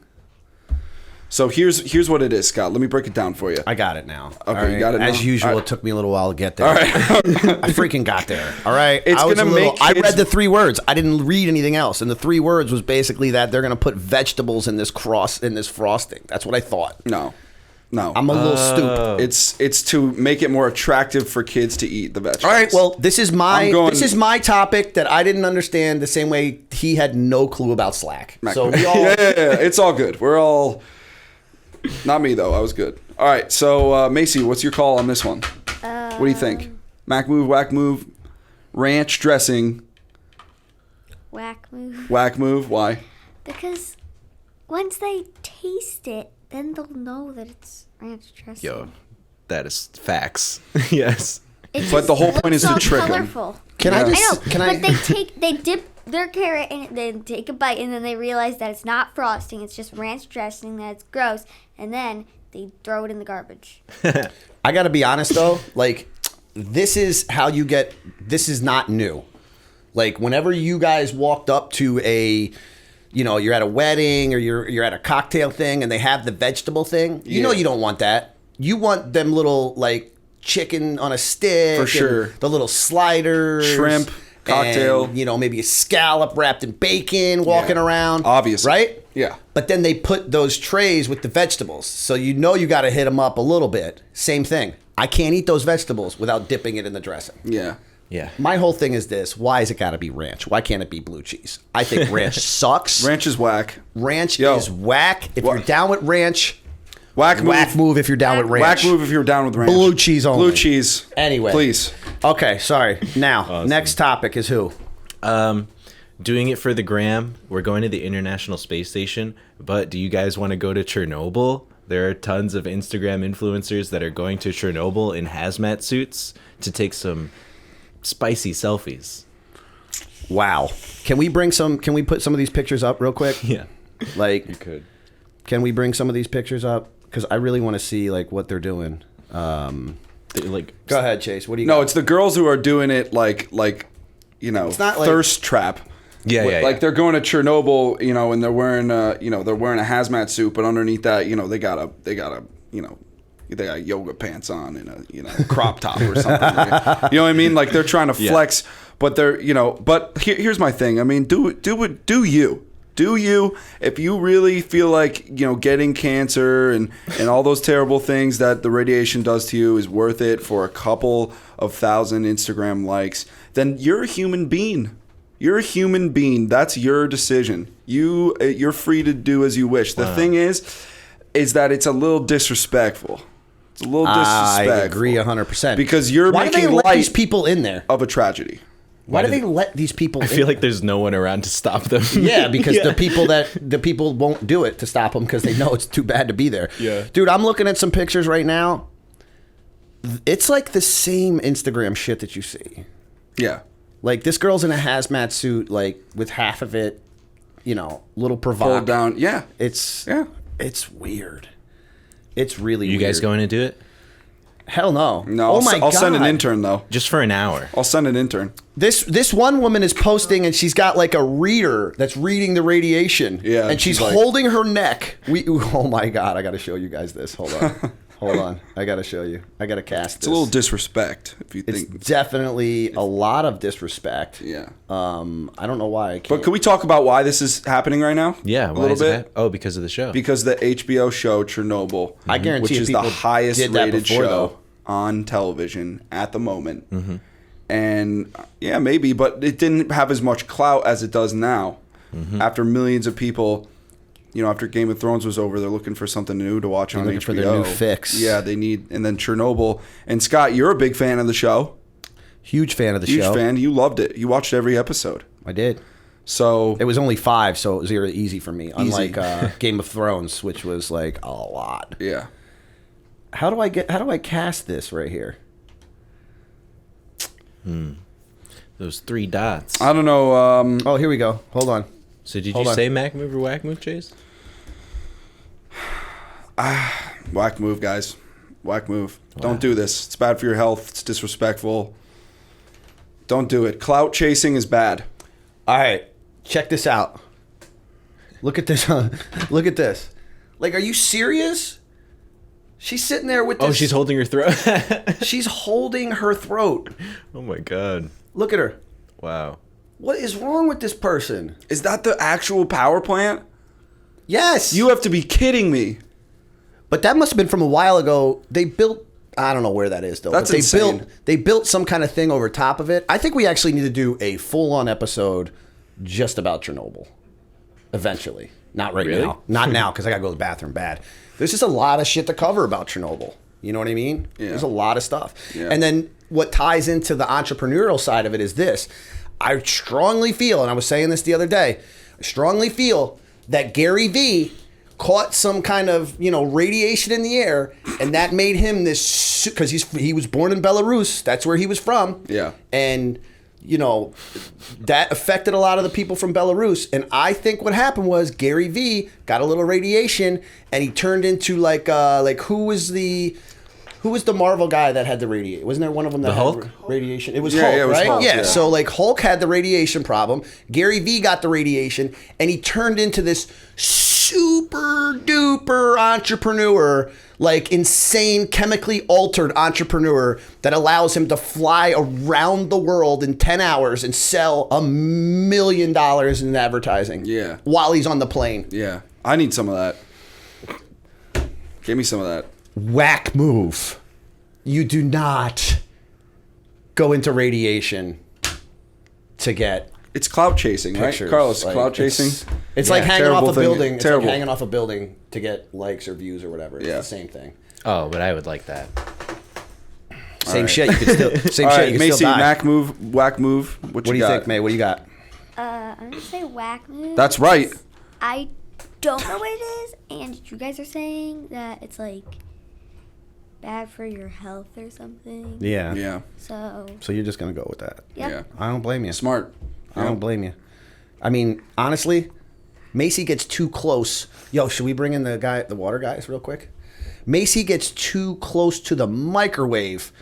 So here's what it is, Scott. Let me break it down for you. I got it now. Okay, All you got it As now? usual, All right. it took me a little while to get there. All right. I freaking got there. All right. It's I was gonna a little, make I kids- read the 3 words. I didn't read anything else. And the 3 words was basically that they're gonna put vegetables in this frosting. That's what I thought. No. I'm a little stupid. It's to make it more attractive for kids to eat the vegetables. All right. Well, this is I'm going- my topic that I didn't understand the same way he had no clue about Slack. So we all. yeah. It's all good. We're all. Not me though. I was good. All right. So Macy, what's your call on this one? What do you think? Mack move, whack move, ranch dressing, Whack move. whack move. Why? Because once they taste it, then they'll know that it's ranch dressing. Yo, that is facts. Yes. It But just the whole point looks is to all trick 'em. colorful. Can I Yeah. just? I know, Can but they dip their carrot and then take a bite, and then they realize that it's not frosting, it's just ranch dressing, that it's gross, and then they throw it in the garbage. I gotta be honest though, like, this is how you get. This is not new. Like, whenever you guys walked up to you're at a wedding or you're at a cocktail thing and they have the vegetable thing, you know you don't want that. You want them little, like, chicken on a stick. For sure. The little sliders. Shrimp, cocktail. And, maybe a scallop wrapped in bacon walking around. Obviously. Right? Yeah. But then they put those trays with the vegetables. So you got to hit them up a little bit. Same thing. I can't eat those vegetables without dipping it in the dressing. Yeah. Yeah. My whole thing is this. Why is it got to be ranch? Why can't it be blue cheese? I think ranch sucks. Ranch is whack. Ranch is whack. If you're down with ranch, whack move if you're down with ranch. Whack move if you're down with ranch. Blue cheese only. Blue cheese. Anyway. Please. Okay, sorry. Now, next topic is who? Doing it for the gram. We're going to the International Space Station, but do you guys want to go to Chernobyl? There are tons of Instagram influencers that are going to Chernobyl in hazmat suits to take some spicy selfies. Wow. Can we put some of these pictures up real quick? Yeah. Like, You could. can we bring some of these pictures up? Because I really want to see, like, what they're doing. Like, Go ahead, Chase. What do you No, got? it's the girls who are doing it like It's not like- thirst trap. Yeah, yeah, Like yeah. they're going to Chernobyl, and they're wearing a hazmat suit, but underneath that, they got yoga pants on and a crop top or something. You know what I mean? Like they're trying to flex, but they're, but here's my thing. I mean, do you, if you really feel like, getting cancer and all those terrible things that the radiation does to you is worth it for a couple of thousand Instagram likes, then you're a human being. You're a human being. That's your decision. You're free to do as you wish. The thing is that it's a little disrespectful. It's a little disrespectful. I agree 100%. Because you're Why do making they let light these people in there? of a tragedy. Why do they let these people I feel like there's no one around to stop them. Yeah, because the people won't do it to stop them because they know it's too bad to be there. Yeah. Dude, I'm looking at some pictures right now. It's like the same Instagram shit that you see. Yeah. Like, this girl's in a hazmat suit, like, with half of it, little provocative. Pulled down. Yeah. It's weird. It's really You weird. guys going to do it? Hell no. No, Oh my I'll send an God. intern, though. Just for an hour. I'll send an intern. This one woman is posting and she's got like a reader that's reading the radiation. Yeah, And she's she's like- holding her neck. Oh my God, I got to show you guys this. Hold on. Hold on. I got to show you. I got to cast this. It's a little disrespect, if you It's think. definitely a lot of disrespect. Yeah. I don't know why I can't. But can we talk about why this is happening right now? Yeah, a why little is it bit. Oh, because of the show. Because the HBO show Chernobyl, I guarantee which you is the people highest did that rated before, show though. on television at the moment. And yeah, maybe, but it didn't have as much clout as it does now. After millions of people, after Game of Thrones was over, they're looking for something new to watch on looking HBO. for their new fix. Yeah, they need, and then Chernobyl. And Scott, you're a big fan of the show. Huge fan of the Huge show. fan. You loved it. You watched every episode. I did. So It was only 5, so it was really easy for me. Unlike Game of Thrones, which was like a lot. yeah. How do I cast this right here? Those 3 dots. I don't know. Oh, here we go. Hold on. So did hold you on. say Mac move or Wack move, Chase? Whack move, guys. Whack move. Don't do this. It's bad for your health. It's disrespectful. Don't do it. Clout chasing is bad. All right, check this out. Look at this. Look at this. Like, are you serious? She's sitting there with this. Oh, she's holding her throat. She's holding her throat. Oh my god. Look at her. Wow. What is wrong with this person? Is that the actual power plant? Yes. You have to be kidding me. But that must have been from a while ago. They built. I don't know where that is though. That's but they insane. They built some kind of thing over top of it. I think we actually need to do a full-on episode just about Chernobyl. Eventually, not right Really? now. Not now because I gotta go to the bathroom bad. There's just a lot of shit to cover about Chernobyl. You know what I mean? Yeah. There's a lot of stuff. Yeah. And then what ties into the entrepreneurial side of it is this. I strongly feel, and I was saying this the other day, I strongly feel that Gary Vee caught some kind of, radiation in the air, and that made him this, because he was born in Belarus. That's where he was from. Yeah. And, that affected a lot of the people from Belarus. And I think what happened was Gary Vee got a little radiation, and he turned into like who was the Marvel guy that had the radiation? Wasn't there one of them that had Hulk? radiation? It was Yeah, Hulk, yeah, it was right? Hulk, yeah. yeah. So like Hulk had the radiation problem. Gary Vee got the radiation, and he turned into this super duper entrepreneur, like insane chemically altered entrepreneur that allows him to fly around the world in 10 hours and sell $1 million in advertising. Yeah. While he's on the plane. Yeah. I need some of that. Give me some of that. Wack move. You do not go into radiation to get It's clout chasing, pictures. right? Carlos, Like, clout chasing. It's like hanging terrible off a thing. building. It's Terrible. like hanging off a building to get likes or views or whatever. It's Yeah. the same thing. Oh, but I would like that. Same right. shit. You could still. Same All shit. right, You can Macy, still die. Mack move, Wack move. What What do you got? think, May? What do you got? I'm gonna say whack move. That's right. I don't know what it is, and you guys are saying that it's like bad for your health or something. Yeah. Yeah. So So you're just gonna go with that. yep. Yeah. I don't blame you. Smart. I don't blame you. I mean, honestly, Macy gets too close. Yo, should we bring in the water guys real quick? Macy gets too close to the microwave.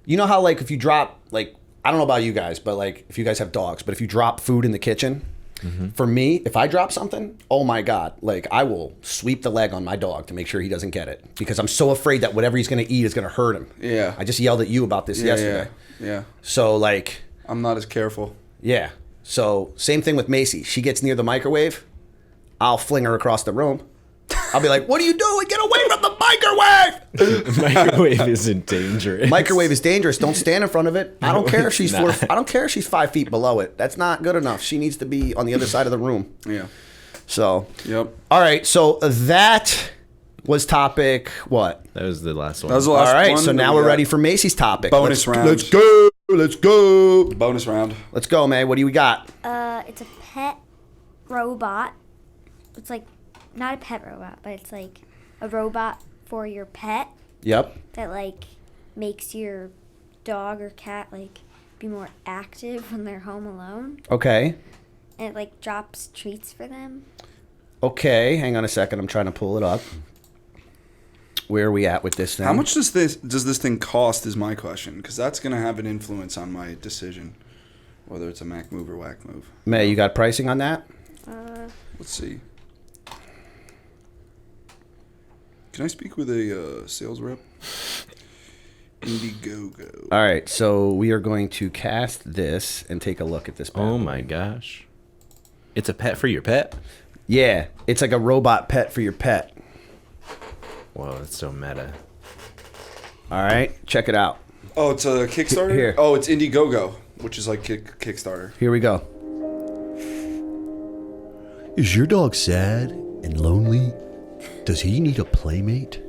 You know how like if you drop like I don't know about you guys, but like if you guys have dogs, but if you drop food in the kitchen, for me, if I drop something, oh my God, like I will sweep the leg on my dog to make sure he doesn't get it because I'm so afraid that whatever he's going to eat is going to hurt him. Yeah. I just yelled at you about this yesterday. Yeah. So like, I'm not as careful. yeah. So same thing with Macy. She gets near the microwave, I'll fling her across the room. I'll be like, "What are you doing? Get away from the microwave!" Microwave isn't dangerous. Microwave is dangerous. Don't stand in front of it. I don't care if she's Nah. I don't care if she's 5 feet below it. That's not good enough. She needs to be on the other side of the room. Yeah. So, Yep. all right. So that was topic what? That was the last one. That was the All last right. one. So now we're ready for Macy's topic. Bonus round. Let's go. Let's go. Bonus round. Let's go, man. What do we got? It's a pet robot. It's like not a pet robot, but it's like a robot for your pet Yep. that like makes your dog or cat like be more active when they're home alone, Okay. and it like drops treats for them. Okay. Hang on a second. I'm trying to pull it up. Where are we at with this thing? How much does this thing cost? Is my question, because that's gonna have an influence on my decision, whether it's a Mack move or Wack move. May, you got pricing on that? Let's see. Can I speak with a sales rep? Indiegogo. All right, so we are going to cast this and take a look at this. Oh my gosh. It's a pet for your pet? Yeah, it's like a robot pet for your pet. Whoa, that's so meta. All right, check it out. Oh, it's a Kickstarter? Here. Oh, it's Indiegogo, which is like Kickstarter. Here we go. Is your dog sad and lonely? Does he need a playmate?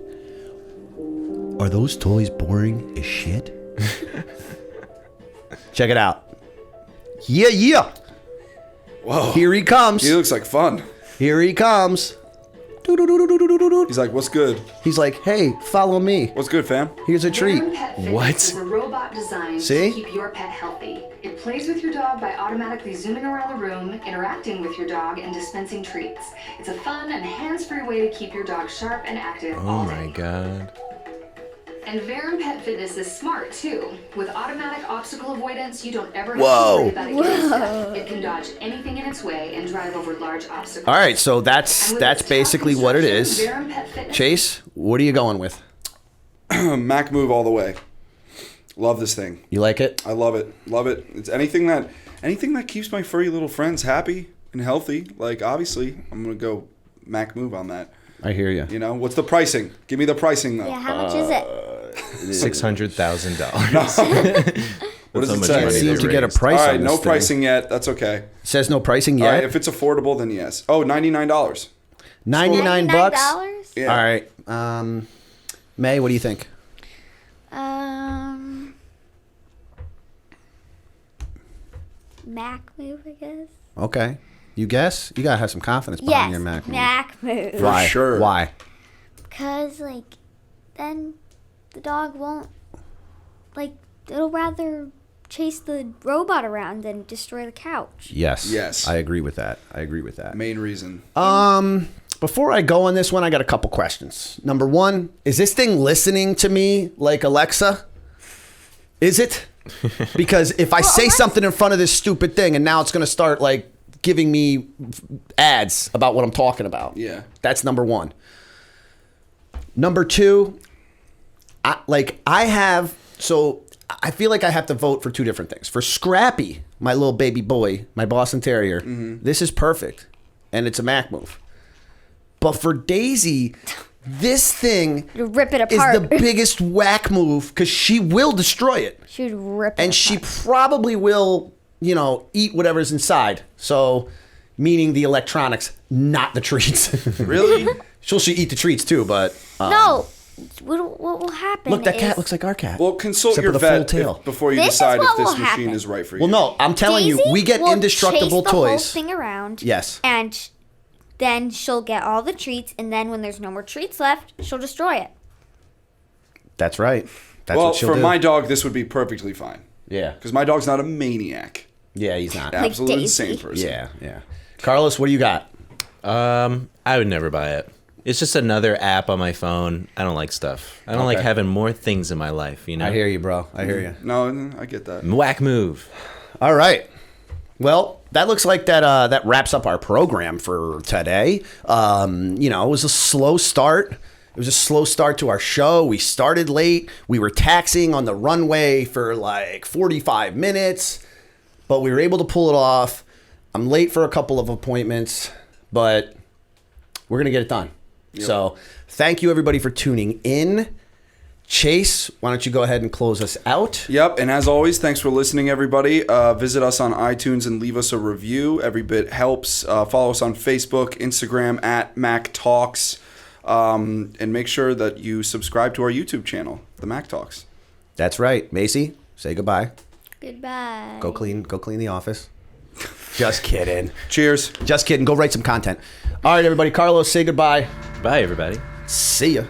Are those toys boring as shit? Check it out. Yeah, yeah. Whoa. Here he comes. He looks like fun. Here he comes. He's like, what's good? He's like, hey, follow me. What's good, fam? Here's a treat. Verum Pet Fitness What? is a robot designed See? to keep your pet healthy. It plays with your dog by automatically zooming around the room, interacting with your dog, and dispensing treats. It's a fun and hands-free way to keep your dog sharp and active Oh all my day. god. And Verum Pet Fitness is smart too. With automatic obstacle avoidance, you don't ever have Whoa. to worry about it getting stuck. It can dodge anything in its way and drive over large obstacles. All right, so And that's with that's its basically tough what it construction, is. Verum Pet Fitness Chase, what are you going with? Mack move all the way. Love this thing. You like it? I love it. Love it. It's anything that keeps my furry little friends happy and healthy. Like, obviously, I'm gonna go Mack move on that. I hear you. You know, what's the pricing? Give me the pricing though. Yeah, how much is it? $600,000. What does how it much say? money Seem they to get a raised. price All on right, this no thing. pricing yet. That's okay. It says no pricing All yet. right, if it's affordable, then yes. Oh, $99. 99 bucks. $99? Yeah. All right. May, what do you think? Mac move, I guess. Okay. You guess? You gotta have some confidence behind Yes, your Mac. move. Mac move. Why? sure. Why? Because, like, then the dog won't, like, it'll rather chase the robot around and destroy the couch. Yes. I agree with that. Main reason. Before I go on this one, I got a couple questions. Number one, is this thing listening to me like Alexa? Is it? Because if I say something in front of this stupid thing and now it's going to start like giving me ads about what I'm talking about. Yeah. That's number one. Number two, I feel like I have to vote for two different things. For Scrappy, my little baby boy, my Boston Terrier, this is perfect. And it's a Mack move. But for Daisy, this thing You rip it is apart. the biggest whack move because she will destroy it. She would rip it And apart. she probably will, eat whatever's inside. So, meaning the electronics, not the treats. Really? She'll eat the treats too, but... No. What will happen Look, that is... cat looks like our cat. Well, consult Except your with a full vet tail. before you This is decide if what this will machine happen. is right for you. Well, no, I'm telling Daisy you, we get will indestructible chase the whole toys. thing around. Yes. And then she'll get all the treats, and then when there's no more treats left, she'll destroy it. That's right. That's Well, what she'll for do. my dog, this would be perfectly fine. Yeah. Because my dog's not a maniac. Yeah, he's not. Absolute Daisy. insane person. Yeah. Carlos, what do you got? I would never buy it. It's just another app on my phone. I don't like stuff. I don't like Okay. having more things in my life, you know? I hear you, bro. I hear you. No, I get that. Whack move. All right. Well, that looks like that wraps up our program for today. It was a slow start. It was a slow start to our show. We started late. We were taxiing on the runway for like 45 minutes, but we were able to pull it off. I'm late for a couple of appointments, but we're going to get it done. Yep. So thank you, everybody, for tuning in. Chase, why don't you go ahead and close us out? Yep, and as always, thanks for listening, everybody. Visit us on iTunes and leave us a review. Every bit helps. Follow us on Facebook, Instagram, at Mack Talks. And make sure that you subscribe to our YouTube channel, the Mack Talks. That's right. Macy, say goodbye. Goodbye. Go clean the office. Just kidding. Cheers. Just kidding. Go write some content. All right, everybody. Carlos, say goodbye. Bye, everybody. See ya.